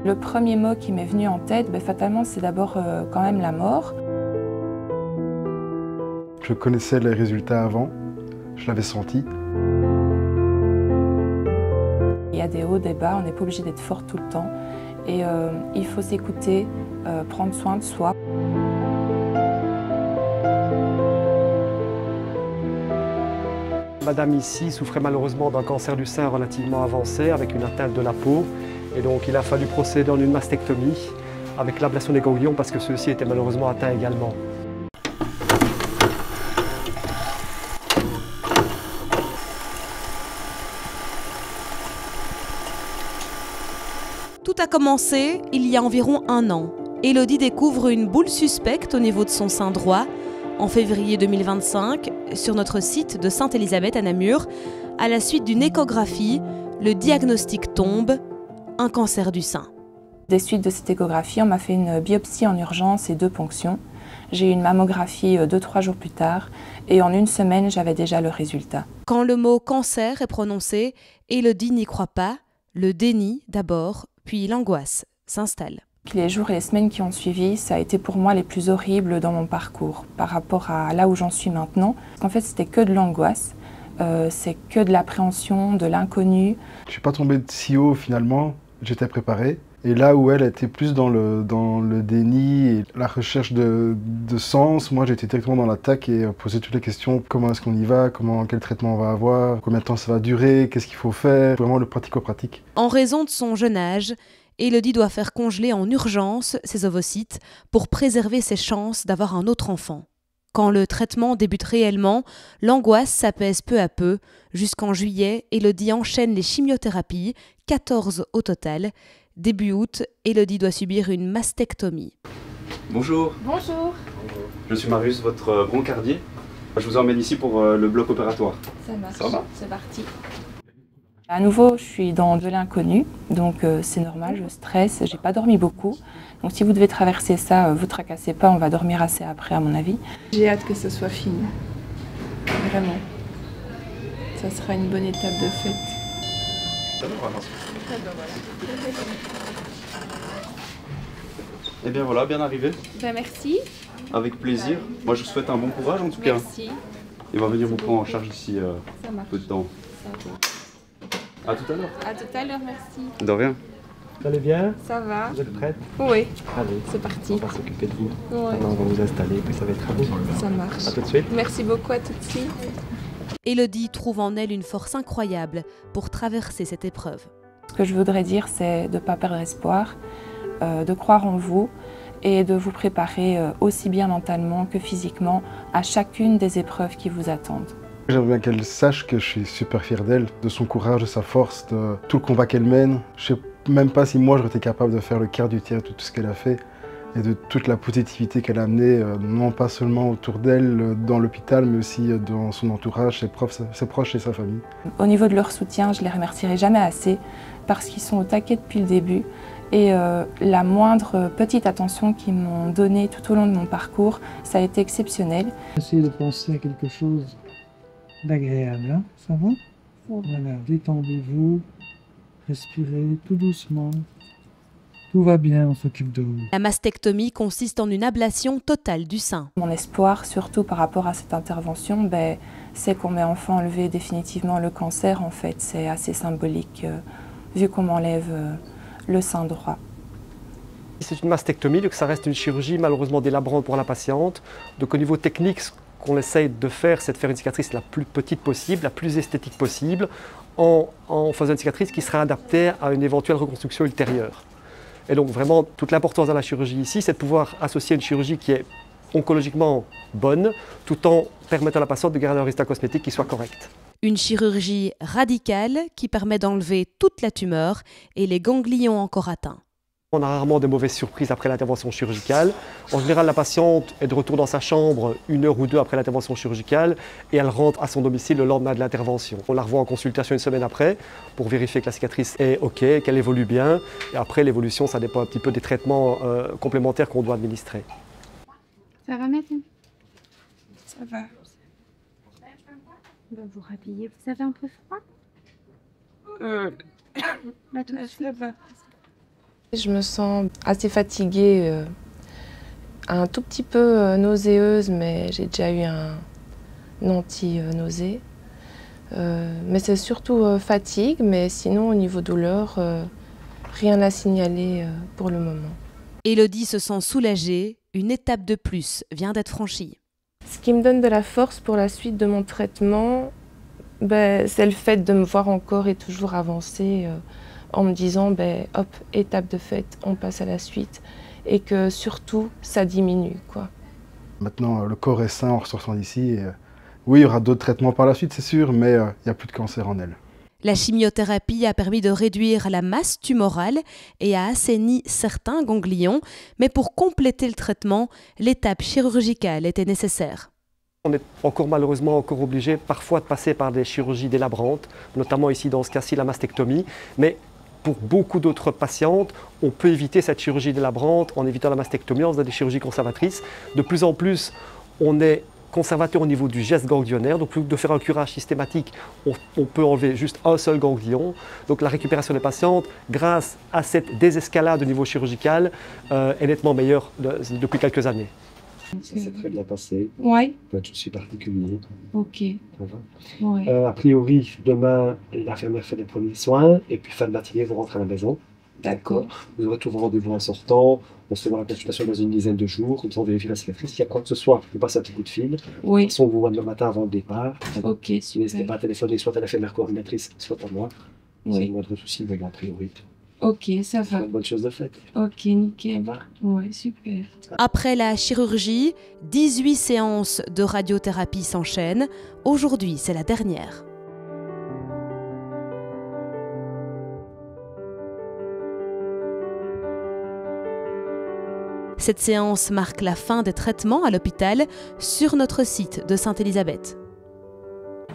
Le premier mot qui m'est venu en tête, fatalement, c'est d'abord quand même la mort. Je connaissais les résultats avant, je l'avais senti. Il y a des hauts, des bas, on n'est pas obligé d'être fort tout le temps. Et il faut s'écouter, prendre soin de soi. Madame ici souffrait malheureusement d'un cancer du sein relativement avancé avec une atteinte de la peau. Et donc il a fallu procéder en une mastectomie avec l'ablation des ganglions parce que ceux-ci étaient malheureusement atteints également. Tout a commencé il y a environ 1 an. Élodie découvre une boule suspecte au niveau de son sein droit. En février 2025, sur notre site de Sainte-Élisabeth à Namur, à la suite d'une échographie, le diagnostic tombe, un cancer du sein. Des suites de cette échographie, on m'a fait une biopsie en urgence et 2 ponctions. J'ai eu une mammographie 2-3 jours plus tard et en 1 semaine, j'avais déjà le résultat. Quand le mot cancer est prononcé, Élodie n'y croit pas, le déni d'abord, puis l'angoisse s'installe. Les jours et les semaines qui ont suivi, ça a été pour moi les plus horribles dans mon parcours par rapport à là où j'en suis maintenant. En fait, c'était que de l'angoisse, c'est que de l'appréhension, de l'inconnu. Je ne suis pas tombé si haut finalement, j'étais préparé. Et là où elle était plus dans le déni et la recherche de sens, moi j'étais directement dans l'attaque et posais toutes les questions. Comment est-ce qu'on y va? Quel traitement on va avoir? Combien de temps ça va durer? Qu'est-ce qu'il faut faire? Vraiment le pratico-pratique. En raison de son jeune âge, Élodie doit faire congeler en urgence ses ovocytes pour préserver ses chances d'avoir un autre enfant. Quand le traitement débute réellement, l'angoisse s'apaise peu à peu. Jusqu'en juillet, Élodie enchaîne les chimiothérapies, 14 au total. Début août, Élodie doit subir une mastectomie. Bonjour. Bonjour. Je suis Marius, votre brancardier. Je vous emmène ici pour le bloc opératoire. Ça marche, Ça va? c'est parti. À nouveau, je suis dans de l'inconnu, donc c'est normal, je stresse, j'ai pas dormi beaucoup. Donc si vous devez traverser ça, vous tracassez pas, on va dormir assez après à mon avis. J'ai hâte que ce soit fini, vraiment. Ça sera une bonne étape de fête. Et bien voilà, bien arrivé. Merci. Avec plaisir. Moi je vous souhaite un bon courage en tout cas. Merci. Il va venir vous prendre en charge d'ici Ça marche. peu de temps. À tout à l'heure. À tout à l'heure, merci. De rien. Vous allez bien? Ça va? Vous êtes prête? Oui, Allez, c'est parti. on va s'occuper de vous. Ouais. Maintenant on va vous installer, puis ça va être à vous. Ça marche. À tout de suite. Merci beaucoup, à tout de suite. Élodie trouve en elle une force incroyable pour traverser cette épreuve. Ce que je voudrais dire, c'est de ne pas perdre espoir, de croire en vous et de vous préparer aussi bien mentalement que physiquement à chacune des épreuves qui vous attendent. J'aimerais bien qu'elle sache que je suis super fier d'elle, de son courage, de sa force, de tout le combat qu'elle mène. Je ne sais même pas si moi j'aurais été capable de faire le quart du tiers de tout ce qu'elle a fait et de toute la positivité qu'elle a amenée, non pas seulement autour d'elle dans l'hôpital, mais aussi dans son entourage, ses proches et sa famille. Au niveau de leur soutien, je ne les remercierai jamais assez parce qu'ils sont au taquet depuis le début et la moindre petite attention qu'ils m'ont donnée tout au long de mon parcours, ça a été exceptionnel. Essayez de penser à quelque chose d'agréable, hein? Ça va? Voilà, détendez-vous, respirez tout doucement. Tout va bien, on s'occupe de vous. La mastectomie consiste en une ablation totale du sein. Mon espoir, surtout par rapport à cette intervention, c'est qu'on m'ait enfin enlevé définitivement le cancer. En fait, c'est assez symbolique vu qu'on m'enlève le sein droit. C'est une mastectomie, donc ça reste une chirurgie malheureusement délabrante pour la patiente. Donc au niveau technique, ce qu'on essaye de faire, c'est de faire une cicatrice la plus petite possible, la plus esthétique possible, en faisant une cicatrice qui sera adaptée à une éventuelle reconstruction ultérieure. Et donc vraiment, toute l'importance de la chirurgie ici, c'est de pouvoir associer une chirurgie qui est oncologiquement bonne, tout en permettant à la patiente de garder un résultat cosmétique qui soit correct. Une chirurgie radicale qui permet d'enlever toute la tumeur et les ganglions encore atteints. On a rarement de mauvaises surprises après l'intervention chirurgicale. En général, la patiente est de retour dans sa chambre 1 heure ou 2 après l'intervention chirurgicale et elle rentre à son domicile le lendemain de l'intervention. On la revoit en consultation 1 semaine après pour vérifier que la cicatrice est OK, qu'elle évolue bien. Et après, l'évolution, ça dépend un petit peu des traitements complémentaires qu'on doit administrer. Ça va, Nathan? Ça va. On va vous rhabiller. Vous avez un peu froid? Là, tout de suite. Ça va. Je me sens assez fatiguée, un tout petit peu nauséeuse, mais j'ai déjà eu un anti-nausée. Mais c'est surtout fatigue, mais sinon au niveau douleur, rien à signaler pour le moment. Élodie se sent soulagée, une étape de plus vient d'être franchie. Ce qui me donne de la force pour la suite de mon traitement, c'est le fait de me voir encore et toujours avancer en me disant hop, étape de fait, on passe à la suite et que surtout ça diminue, quoi. Maintenant le corps est sain en ressortant d'ici. Oui, il y aura d'autres traitements par la suite, c'est sûr, mais il n'y a plus de cancer en elle. La chimiothérapie a permis de réduire la masse tumorale et a assaini certains ganglions, mais pour compléter le traitement, l'étape chirurgicale était nécessaire. On est malheureusement encore obligé parfois de passer par des chirurgies délabrantes, notamment ici dans ce cas-ci la mastectomie, mais pour beaucoup d'autres patientes, on peut éviter cette chirurgie délabrante en évitant la mastectomie, en faisant des chirurgies conservatrices. De plus en plus, on est conservateur au niveau du geste ganglionnaire, donc plutôt que de faire un curage systématique, on peut enlever juste un seul ganglion. Donc la récupération des patientes, grâce à cette désescalade au niveau chirurgical, est nettement meilleure depuis quelques années. Ça s'est très bien passé. Oui. Pas de soucis particuliers. Ok. Ça va. Ouais. A priori, demain, l'infirmière fait les premiers soins et puis fin de matinée, vous rentrez à la maison. D'accord. Vous aurez tout vos rendez-vous en sortant. On se voit la consultation dans une dizaine de jours. Comme ça, on vérifie la cicatrice. S'il y a quoi que ce soit, vous passez un petit coup de fil. Oui. De toute façon, on vous voit le matin avant le départ. Ok, N'hésitez pas super. à téléphoner soit à l'infirmière coordinatrice, soit à moi. Si vous avez le moindre souci, mais a priori, Ok, ça c'est va. une bonne chose de faite. Ok, nickel. Ouais, super. Après la chirurgie, 18 séances de radiothérapie s'enchaînent. Aujourd'hui, c'est la dernière. Cette séance marque la fin des traitements à l'hôpital sur notre site de Sainte-Élisabeth.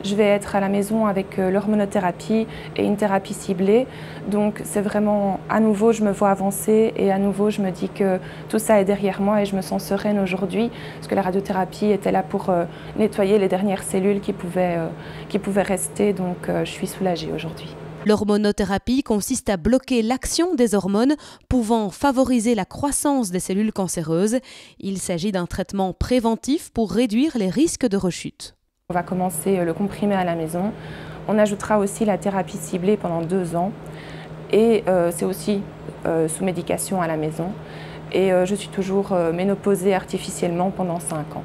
Je vais être à la maison avec l'hormonothérapie et une thérapie ciblée. Donc c'est vraiment, à nouveau, je me vois avancer et à nouveau, je me dis que tout ça est derrière moi et je me sens sereine aujourd'hui parce que la radiothérapie était là pour nettoyer les dernières cellules qui pouvaient rester. Donc je suis soulagée aujourd'hui. L'hormonothérapie consiste à bloquer l'action des hormones pouvant favoriser la croissance des cellules cancéreuses. Il s'agit d'un traitement préventif pour réduire les risques de rechute. On va commencer le comprimé à la maison. On ajoutera aussi la thérapie ciblée pendant 2 ans. Et c'est aussi sous médication à la maison. Et je suis toujours ménopausée artificiellement pendant 5 ans.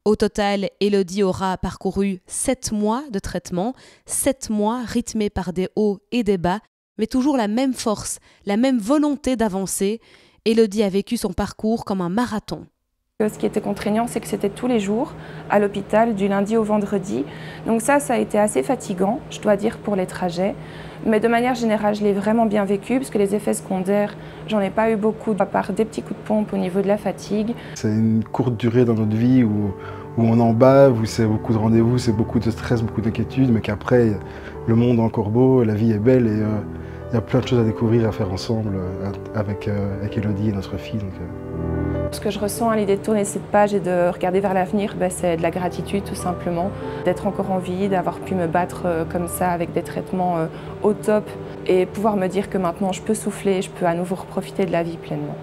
Au total, Élodie aura parcouru 7 mois de traitement, 7 mois rythmés par des hauts et des bas, mais toujours la même force, la même volonté d'avancer. Élodie a vécu son parcours comme un marathon. Ce qui était contraignant, c'est que c'était tous les jours à l'hôpital, du lundi au vendredi. Donc ça a été assez fatigant, je dois dire, pour les trajets. Mais de manière générale, je l'ai vraiment bien vécu, parce que les effets secondaires, j'en ai pas eu beaucoup, à part des petits coups de pompe au niveau de la fatigue. C'est une courte durée dans notre vie où on en bave, où c'est beaucoup de rendez-vous, c'est beaucoup de stress, beaucoup d'inquiétudes, mais qu'après, le monde est encore beau, la vie est belle et il y a plein de choses à découvrir, à faire ensemble avec Élodie et notre fille. Ce que je ressens à l'idée de tourner cette page et de regarder vers l'avenir, c'est de la gratitude tout simplement, d'être encore en vie, d'avoir pu me battre comme ça avec des traitements au top et pouvoir me dire que maintenant je peux souffler, je peux à nouveau profiter de la vie pleinement.